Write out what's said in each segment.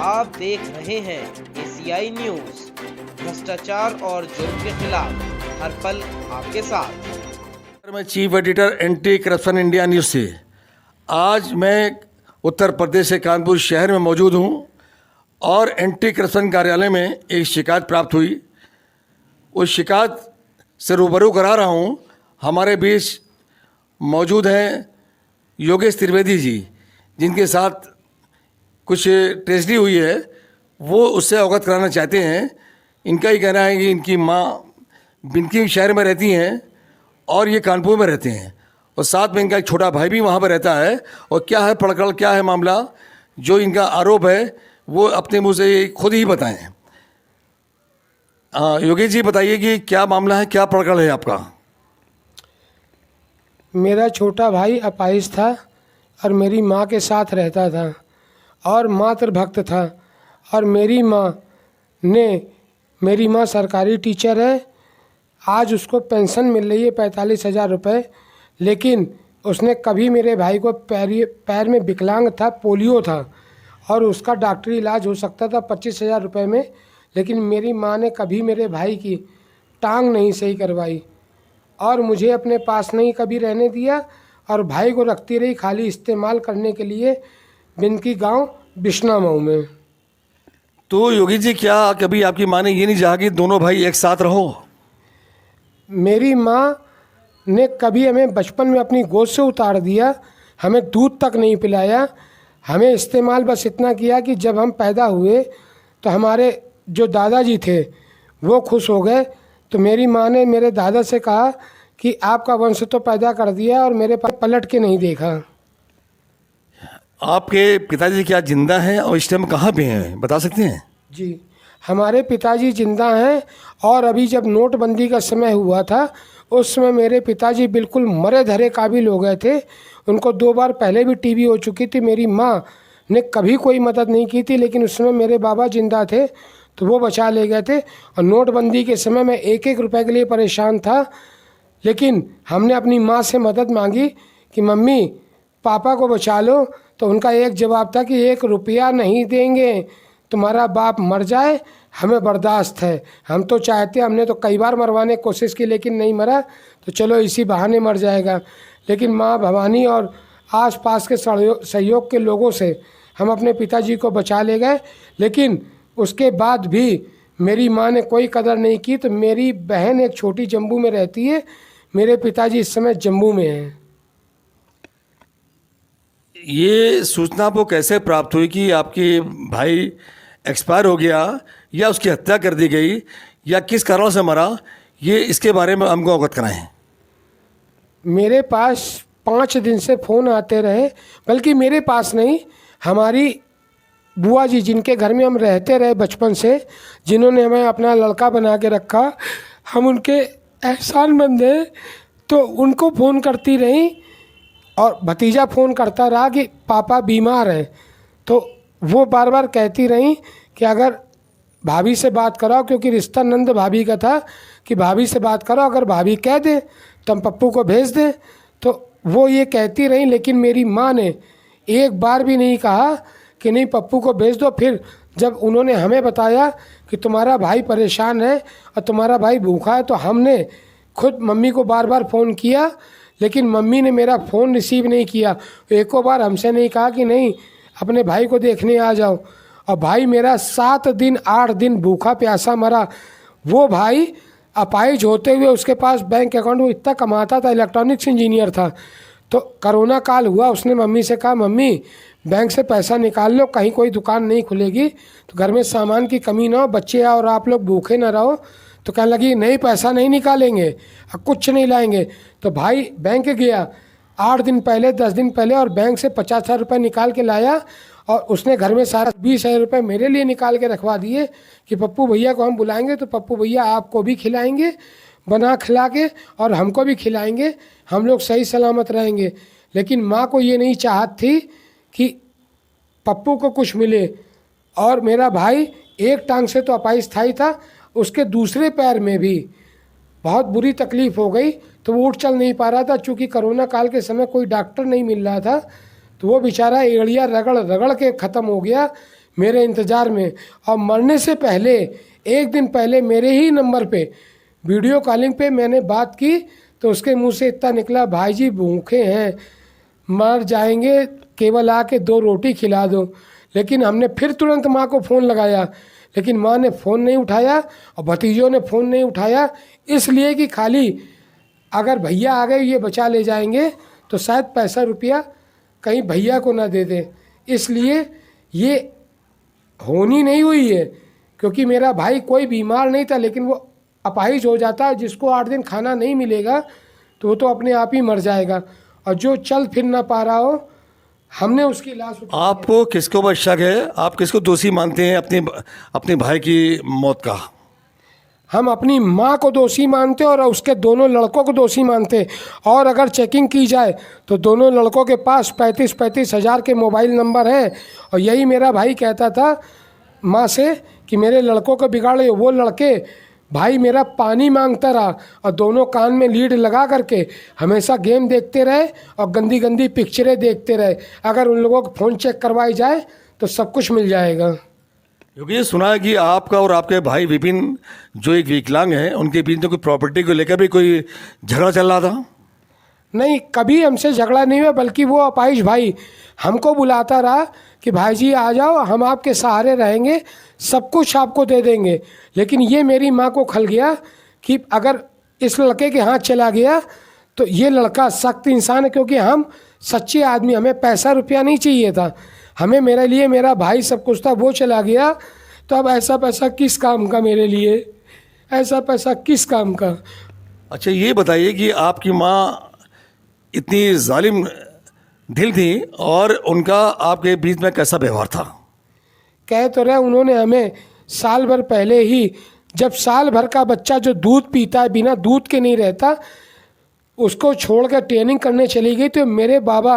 आप देख रहे हैं एसीआई न्यूज, भ्रष्टाचार और जुर्म के खिलाफ हर पल आपके साथ। मैं chief editor anti corruption India news से। आज मैं उत्तर प्रदेश के कानपुर शहर में मौजूद हूँ और एंटी करप्शन कार्यालय में एक शिकायत प्राप्त हुई। उस शिकायत से रूबरू करा रहा हूँ। हमारे बीच मौजूद हैं योगेश त्रिवेदी जी, जिनके साथ कुछ ट्रेजेडी हुई है, वो उससे अवगत कराना चाहते हैं। इनका ही कहना है कि इनकी माँ बिनकी शहर में रहती हैं और ये कानपुर में रहते हैं, और साथ में इनका एक छोटा भाई भी वहाँ पर रहता है। और क्या है पड़कड़, क्या है मामला, जो इनका आरोप है वो अपने मुँह से खुद ही बताएं। योगेश जी बताइए कि क्या मामला है, क्या पड़कड़ है आपका? मेरा छोटा भाई अपाहिज था और मेरी माँ के साथ रहता था और मातृ भक्त था। और मेरी माँ सरकारी टीचर है। आज उसको पेंशन मिल रही है 45,000 रुपये, लेकिन उसने कभी मेरे भाई को पैर में विकलांग था, पोलियो था, और उसका डॉक्टरी इलाज हो सकता था 25,000 रुपये में, लेकिन मेरी माँ ने कभी मेरे भाई की टांग नहीं सही करवाई और मुझे अपने पास नहीं कभी रहने दिया, और भाई को रखती रही खाली इस्तेमाल करने के लिए बिनकी गांव बिश्ना मऊ में। तो योगेश जी, क्या कभी आपकी माँ ने ये नहीं चाहा कि दोनों भाई एक साथ रहो? मेरी माँ ने कभी हमें बचपन में अपनी गोद से उतार दिया, हमें दूध तक नहीं पिलाया, हमें इस्तेमाल बस इतना किया कि जब हम पैदा हुए तो हमारे जो दादाजी थे वो खुश हो गए। तो मेरी माँ ने मेरे दादा से कहा कि आपका वंश तो पैदा कर दिया, और मेरे पास पलट के नहीं देखा। आपके पिताजी क्या जिंदा हैं और इस टाइम कहाँ पे हैं, बता सकते हैं? जी, हमारे पिताजी जिंदा हैं, और अभी जब नोटबंदी का समय हुआ था उस समय मेरे पिताजी बिल्कुल मरे धरे काबिल हो गए थे। उनको 2 बार पहले भी टीबी हो चुकी थी। मेरी माँ ने कभी कोई मदद नहीं की थी, लेकिन उस समय मेरे बाबा जिंदा थे तो वो बचा ले गए थे। और नोटबंदी के समय मैं 1-1 रुपये के लिए परेशान था, लेकिन हमने अपनी माँ से मदद मांगी कि मम्मी पापा को बचा लो, तो उनका एक जवाब था कि 1 रुपया नहीं देंगे, तुम्हारा बाप मर जाए हमें बर्दाश्त है। हम तो चाहते, हमने तो कई बार मरवाने की कोशिश की लेकिन नहीं मरा, तो चलो इसी बहाने मर जाएगा। लेकिन माँ भवानी और आसपास के सहयोग के लोगों से हम अपने पिताजी को बचा ले गए, लेकिन उसके बाद भी मेरी माँ ने कोई कदर नहीं की। तो मेरी बहन एक छोटी जम्मू में रहती है, मेरे पिताजी इस समय जम्मू में हैं। ये सूचना आपको कैसे प्राप्त हुई कि आपके भाई एक्सपायर हो गया, या उसकी हत्या कर दी गई, या किस कारण से मरा, ये इसके बारे में हमको अवगत कराएं। मेरे पास 5 दिन से फ़ोन आते रहे, बल्कि मेरे पास नहीं, हमारी बुआ जी जिनके घर में हम रहते रहे बचपन से, जिन्होंने हमें अपना लड़का बना के रखा, हम उनके एहसानमंद हैं, तो उनको फ़ोन करती रही। और भतीजा फ़ोन करता रहा कि पापा बीमार हैं, तो वो बार बार कहती रही कि अगर भाभी से बात कराओ, क्योंकि रिश्ता नंद भाभी का था, कि भाभी से बात करो, अगर भाभी कह दे तो हम पप्पू को भेज दें। तो वो ये कहती रही, लेकिन मेरी माँ ने एक बार भी नहीं कहा कि नहीं पप्पू को भेज दो। फिर जब उन्होंने हमें बताया कि तुम्हारा भाई परेशान है और तुम्हारा भाई भूखा है, तो हमने खुद मम्मी को बार बार फ़ोन किया, लेकिन मम्मी ने मेरा फ़ोन रिसीव नहीं किया। एको बार हमसे नहीं कहा कि नहीं अपने भाई को देखने आ जाओ। और भाई मेरा 7 दिन 8 दिन भूखा प्यासा मरा। वो भाई अपाहिज होते हुए उसके पास बैंक अकाउंट, वो इतना कमाता था, इलेक्ट्रॉनिक्स इंजीनियर था। तो कोरोना काल हुआ, उसने मम्मी से कहा मम्मी बैंक से पैसा निकाल लो, कहीं कोई दुकान नहीं खुलेगी तो घर में सामान की कमी ना हो, बच्चे और आप लोग भूखे ना रहो। तो कहने लगी नहीं पैसा नहीं निकालेंगे, कुछ नहीं लाएंगे। तो भाई बैंक गया 8 दिन पहले 10 दिन पहले, और बैंक से 50,000 रुपये निकाल के लाया, और उसने घर में सारा 20,000 रुपये मेरे लिए निकाल के रखवा दिए कि पप्पू भैया को हम बुलाएंगे तो पप्पू भैया आपको भी खिलाएंगे बना खिला के, और हमको भी खिलाएंगे, हम लोग सही सलामत रहेंगे। लेकिन माँ को ये नहीं चाहत थी कि पप्पू को कुछ मिले। और मेरा भाई एक टांग से तो अपाहिज था ही था, उसके दूसरे पैर में भी बहुत बुरी तकलीफ़ हो गई, तो वो उठ चल नहीं पा रहा था। चूँकि कोरोना काल के समय कोई डॉक्टर नहीं मिल रहा था, तो वो बेचारा एड़िया रगड़ रगड़ के ख़त्म हो गया। मेरे इंतज़ार में। और मरने से पहले एक दिन पहले मेरे ही नंबर पे वीडियो कॉलिंग पे मैंने बात की तो उसके मुंह से इतना निकला, भाई जी भूखे हैं, मर जाएंगे, केवल आके 2 रोटी खिला दो। लेकिन हमने फिर तुरंत माँ को फ़ोन लगाया, लेकिन माँ ने फ़ोन नहीं उठाया और भतीजों ने फ़ोन नहीं उठाया, इसलिए कि खाली अगर भैया आ गए ये बचा ले जाएंगे तो शायद पैसा रुपया कहीं भैया को ना दे दे। इसलिए ये होनी नहीं हुई है, क्योंकि मेरा भाई कोई बीमार नहीं था, लेकिन वो अपाहिज हो जाता है। जिसको 8 दिन खाना नहीं मिलेगा तो वो तो अपने आप ही मर जाएगा, और जो चल फिर ना पा रहा हो हमने उसकी लाश आपको किसके ऊपर शक है, आप किसको दोषी मानते हैं अपने भाई की मौत का? हम अपनी माँ को दोषी मानते और उसके दोनों लड़कों को दोषी मानते। और अगर चेकिंग की जाए तो दोनों लड़कों के पास 35-35 हज़ार के मोबाइल नंबर हैं। और यही मेरा भाई कहता था माँ से कि मेरे लड़कों को बिगाड़े। वो लड़के भाई मेरा पानी मांगता रहा और दोनों कान में लीड लगा करके हमेशा गेम देखते रहे और गंदी गंदी पिक्चरें देखते रहे। अगर उन लोगों को फ़ोन चेक करवाई जाए तो सब कुछ मिल जाएगा। क्योंकि ये सुना है कि आपका और आपके भाई विपिन जो एक विकलांग हैं, उनके बीच में कोई प्रॉपर्टी को लेकर भी कोई झगड़ा चल रहा था। नहीं, कभी हमसे झगड़ा नहीं हुआ, बल्कि वो अपाहिज भाई हमको बुलाता रहा कि भाई जी आ जाओ, हम आपके सहारे रहेंगे, सब कुछ आपको दे देंगे। लेकिन ये मेरी माँ को खल गया कि अगर इस लड़के के हाथ चला गया तो ये लड़का सख्त इंसान है, क्योंकि हम सच्चे आदमी, हमें पैसा रुपया नहीं चाहिए था, हमें मेरे लिए मेरा भाई सब कुछ था। वो चला गया तो अब ऐसा पैसा किस काम का, मेरे लिए ऐसा पैसा किस काम का। अच्छा ये बताइए कि आपकी माँ इतनी जालिम दिल थी और उनका आपके बीच में कैसा व्यवहार था? कह तो रहे उन्होंने हमें साल भर पहले ही, जब साल भर का बच्चा जो दूध पीता है बिना दूध के नहीं रहता, उसको छोड़कर ट्रेनिंग करने चली गई। तो मेरे बाबा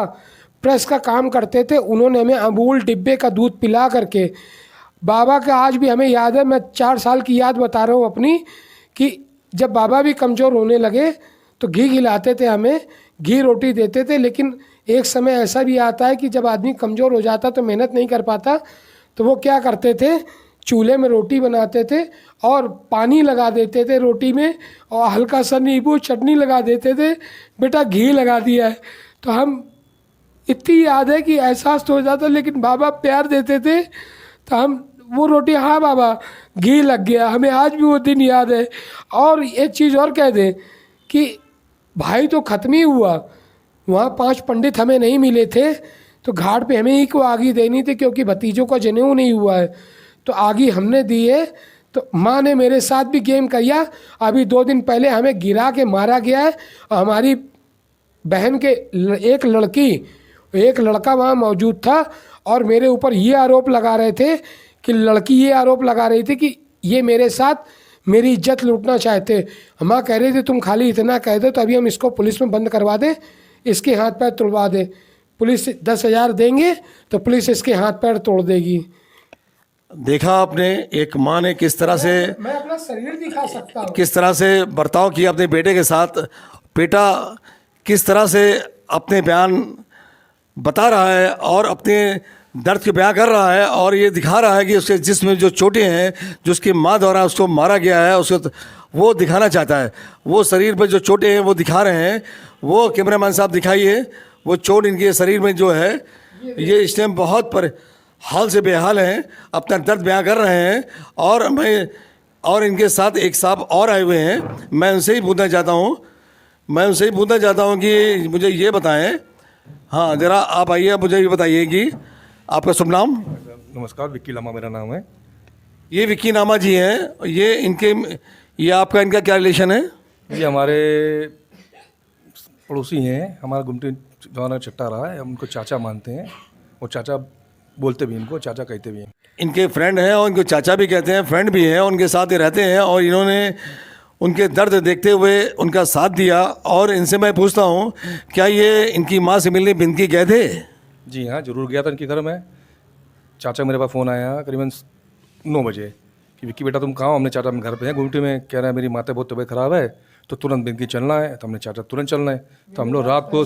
प्रेस का काम करते थे, उन्होंने हमें अमूल डिब्बे का दूध पिला करके, बाबा का आज भी हमें याद है। मैं 4 साल की याद बता रहा हूँ अपनी, कि जब बाबा भी कमज़ोर होने लगे तो घी खिलाते थे हमें, घी रोटी देते थे। लेकिन एक समय ऐसा भी आता है कि जब आदमी कमज़ोर हो जाता तो मेहनत नहीं कर पाता, तो वो क्या करते थे, चूल्हे में रोटी बनाते थे और पानी लगा देते थे रोटी में और हल्का सा नींबू चटनी लगा देते थे, बेटा घी लगा दिया है। तो हम, इतनी याद है कि एहसास तो हो जाता, लेकिन बाबा प्यार देते थे तो हम वो रोटी, हाँ बाबा घी लग गया, हमें आज भी वो दिन याद है। और एक चीज़ और कह दें कि भाई तो ख़त्म ही हुआ, वहाँ 5 पंडित हमें नहीं मिले थे, तो घाट पे हमें ही को आगी देनी थी, क्योंकि भतीजों का जनेऊ नहीं हुआ है। तो आगी हमने दी है। तो माँ ने मेरे साथ भी गेम किया। अभी 2 दिन पहले हमें गिरा के मारा गया है और हमारी बहन के एक लड़का वहाँ मौजूद था और मेरे ऊपर ये आरोप लगा रहे थे कि लड़की ये आरोप लगा रही थी कि ये मेरे साथ मेरी इज्जत लूटना चाहते। माँ कह रही थी तुम खाली इतना कह दो तो अभी हम इसको पुलिस में बंद करवा दें, इसके हाथ पैर तोड़वा दे। पुलिस 10,000 देंगे तो पुलिस इसके हाथ पैर तोड़ देगी। देखा आपने एक माँ ने किस तरह से, मैं अपना शरीर दिखा सकता हूँ, किस तरह से बर्ताव किया अपने बेटे के साथ। बेटा किस तरह से अपने बयान बता रहा है और अपने दर्द को बयां कर रहा है और ये दिखा रहा है कि उसके जिस्म में जो चोटें हैं, जो उसकी माँ द्वारा उसको मारा गया है, उसको वो दिखाना चाहता है। वो शरीर पर जो चोटें हैं वो दिखा रहे हैं। वो कैमरामैन साहब दिखाइए, वो चोट इनके शरीर में जो है, ये इस टाइम बहुत हाल से बेहाल हैं, अपना दर्द बयां कर रहे हैं। और इनके साथ एक साहब और आए हुए हैं, मैं उनसे ही पूछना चाहता हूँ कि मुझे ये बताएं, हाँ ज़रा आप आइए, मुझे ये बताइए कि आपका शुभ नाम। नमस्कार, विक्की लामा मेरा नाम है। ये विक्की नामा जी हैं, ये आपका इनका क्या रिलेशन है? ये हमारे पड़ोसी हैं, हमारा गुमटी जवाना चट्टा रहा है, हम उनको चाचा मानते हैं और चाचा बोलते भी, इनको चाचा कहते भी हैं। इनके फ्रेंड हैं और इनको चाचा भी कहते हैं, फ्रेंड भी हैं, उनके साथ ये रहते हैं और इन्होंने उनके दर्द देखते हुए उनका साथ दिया। और इनसे मैं पूछता हूँ, क्या ये इनकी माँ से मिलने बिनती गए थे? जी हाँ, ज़रूर गया था इनके घर में। चाचा मेरे पास फ़ोन आया करीबन 9 बजे कि विक्की बेटा तुम कहाँ हो? हमने चाचा हम घर पे हैं गुमटी में, कह रहा है मेरी माता बहुत तबीयत ख़राब है तो तुरंत बिनती चलना है। तो हमने चाचा तुरंत चलना है, तो हम लोग रात को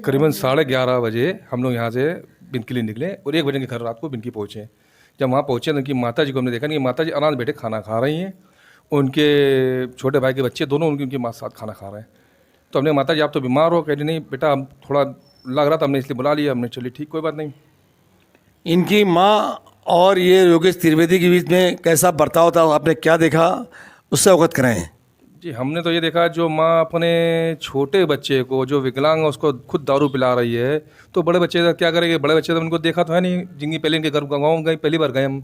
करीबन 11:30 बजे हम लोग यहाँ से बिनकी लिए निकले और 1 बजे के घर रात को बिनकी पहुँचे। जब वहाँ पहुँचे तो उनकी माता जी को हमने देखा नहीं, माता जी आराम से बैठे खाना खा रही हैं, उनके छोटे भाई के बच्चे दोनों उनकी माँ साथ खाना खा रहे हैं। तो हमने माता जी आप तो बीमार हो, कह रही नहीं बेटा हम थोड़ा लग रहा था, हमने इसलिए बुला लिया। हमने चलिए ठीक कोई बात नहीं। इनकी माँ और ये योगेश त्रिवेदी के बीच में कैसा बर्ताव था, आपने क्या देखा, उससे अवगत कराएं। जी हमने तो ये देखा, जो माँ अपने छोटे बच्चे को जो विकलांग है उसको खुद दारू पिला रही है, तो बड़े बच्चे का क्या करेंगे। बड़े बच्चे तो उनको देखा तो है नहीं, जिंदगी पहले इनके घर गाँव गए, पहली बार गए हम,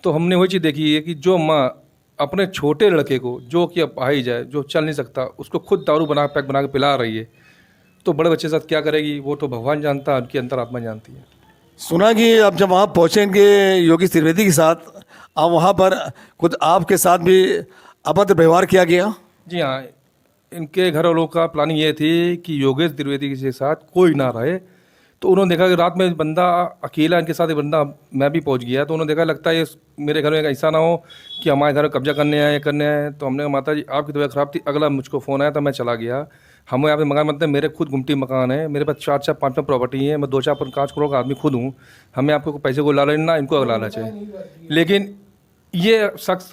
तो हमने वही चीज़ देखी है कि जो माँ अपने छोटे लड़के को जो कि अपाहिज है, जो चल नहीं सकता, उसको खुद दारू पैक बना के पिला रही है, तो बड़े बच्चे के साथ क्या करेगी, वो तो भगवान जानता है, उनकी अंतरात्मा जानती है। सुना कि अब जब वहाँ पहुँचे इनके योगेश त्रिवेदी के साथ, अब वहाँ पर खुद आपके साथ भी अभद्र व्यवहार किया गया। जी हाँ, इनके घर वालों का प्लानिंग ये थी कि योगेश त्रिवेदी के साथ कोई ना रहे। तो उन्होंने देखा कि रात में बंदा अकेला, इनके साथ एक बंदा मैं भी पहुंच गया, तो उन्होंने देखा लगता है ये मेरे घर में ऐसा ना हो कि हमारे घर में कब्जा करने आए तो हमने कहा माता जी आपकी तबीयत ख़राब थी। अगला मुझको फ़ोन आया तो मैं चला गया। हम यहाँ पे मकान बनते हैं, मेरे खुद गुमटी मकान है, मेरे पास 4-4 5 प्रॉपर्टी है, मैं 2-4-5 करोड़ का आदमी खुद हूँ। हमें आपको पैसे को लालच ना, इनको लालच है। लेकिन ये शख्स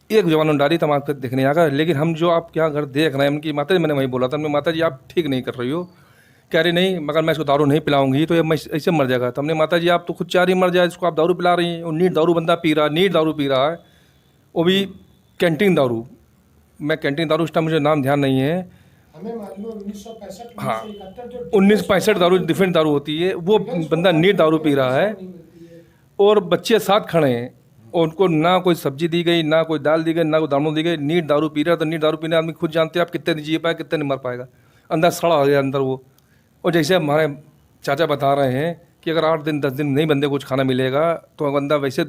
एक जवान डाली तो हम आपको देखने आ गए। लेकिन हम जो आप क्या घर देख रहे हैं, उनकी माता जी, मैंने वही बोला था, माता जी आप ठीक नहीं कर रही हो। कह रही नहीं, मगर मैं इसको दारू नहीं पिलाऊंगी तो ये ऐसे मर जाएगा। तो हमने माता जी आप तो खुद चार ही मर जाए, इसको आप दारू पिला रही हैं। और नीट दारू बंदा पी रहा है, नीट दारू पी रहा है, वो भी कैंटीन दारू। मैं कैंटीन दारू उस टाइम मुझे नाम ध्यान नहीं है, हमें मालूम है 1965 हाँ 1965 दारू डिफरेंट दारू होती है, वो बंदा नीट दारू पी रहा है और बच्चे साथ खड़े हैं और उनको ना कोई सब्जी दी गई, ना कोई दाल दी गई, ना कोई दाल दी गई। नीट दारू पी रहा है। तो नीट दारू पीने आदमी खुद जानते हैं आप कितने जी पाए, कितने नहीं मर पाएगा, अंदर सड़ा हो गया अंदर वो। और जैसे हमारे चाचा बता रहे हैं कि अगर 8 दिन 10 दिन नहीं बंदे कुछ खाना मिलेगा तो बंदा वैसे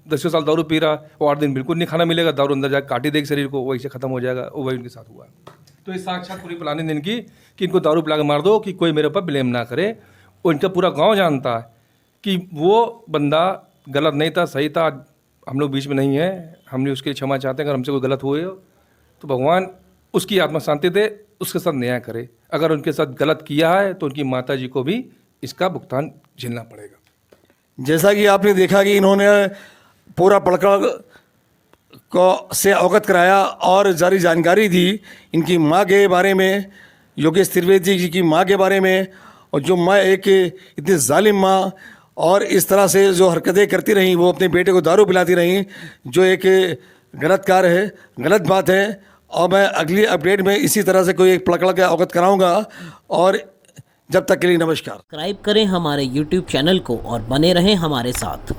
10 साल दारू पी रहा और 8 दिन बिल्कुल नहीं खाना मिलेगा, दारू अंदर जाकर काटी देगी शरीर को, वैसे खत्म हो जाएगा। वो वही उनके साथ हुआ। तो इस साक्षात पूरी प्लानिंग इनकी कि इनको दारू पिला के मार दो कि कोई मेरे ऊपर ब्लेम ना करे। और इनका पूरा गाँव जानता है कि वो बंदा गलत नहीं था, सही था। हम लोग बीच में नहीं है, हमने उसके लिए क्षमा चाहते हैं। अगर हमसे कोई गलत हुए हो तो भगवान उसकी आत्मा शांति दे, उसके साथ न्याय करे। अगर उनके साथ गलत किया है तो उनकी माता जी को भी इसका भुगतान झेलना पड़ेगा। जैसा कि आपने देखा कि इन्होंने पूरा प्रकरण को से अवगत कराया और सारी जानकारी दी इनकी माँ के बारे में, योगेश त्रिवेदी जी की माँ के बारे में। और जो माँ एक इतनी जालिम माँ और इस तरह से जो हरकतें करती रहीं, वो अपने बेटे को दारू पिलाती रहीं, जो एक गलत कार्य है, गलत बात है। और मैं अगली अपडेट में इसी तरह से कोई एक प्रकरण का अवगत कराऊंगा। और जब तक के लिए नमस्कार। सब्सक्राइब करें हमारे YouTube चैनल को और बने रहें हमारे साथ।